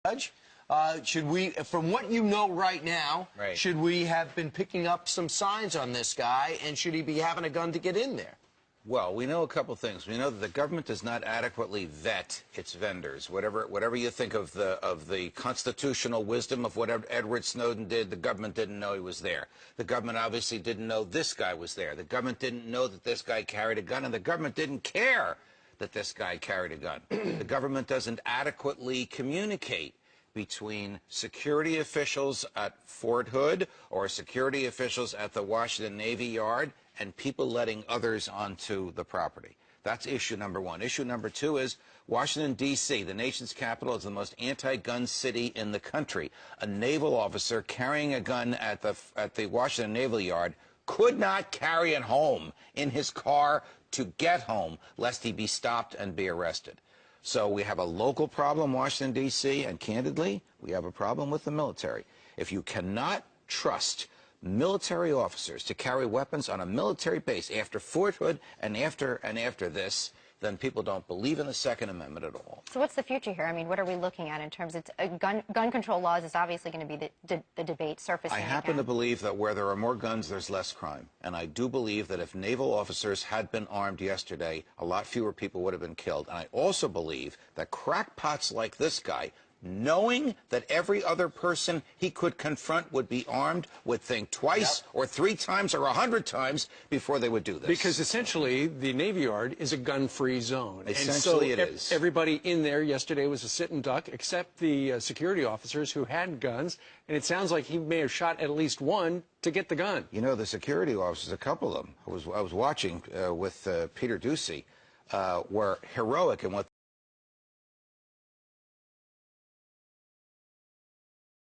Judge, should we, from what you know right now, should we have been picking up some signs on this guy, and should he be having a gun to get in there? Well, we know a couple things. We know that the government does not adequately vet its vendors. Whatever you think of the constitutional wisdom of what Edward Snowden did, the government didn't know he was there. The government obviously didn't know this guy was there. The government didn't know that this guy carried a gun, and the government didn't care that this guy carried a gun. The government doesn't adequately communicate between security officials at Fort Hood or security officials at the Washington Navy Yard and people letting others onto the property. That's issue number one. Issue number two is Washington, D.C., the nation's capital, is the most anti-gun city in the country. A naval officer carrying a gun at the Washington Naval Yard could not carry it home in his car to get home, lest he be stopped and be arrested. So we have a local problem, Washington, D.C., and candidly, we have a problem with the military. If you cannot trust military officers to carry weapons on a military base after Fort Hood and after this, then people don't believe in the Second Amendment at all. So what's the future here? I mean, what are we looking at in terms of gun control laws is obviously going to be the debate surfacing I happen to believe that where there are more guns, there's less crime. And I do believe that if naval officers had been armed yesterday, a lot fewer people would have been killed. And I also believe that crackpots like this guy, knowing that every other person he could confront would be armed, would think twice or 3 times or 100 times before they would do this. Because essentially, the Navy Yard is a gun-free zone. Essentially, and so it is. Everybody in there yesterday was a sit and duck, except the security officers who had guns. And it sounds like he may have shot at least one to get the gun. You know, the security officers, a couple of them, I was watching with Peter Ducey, were heroic in what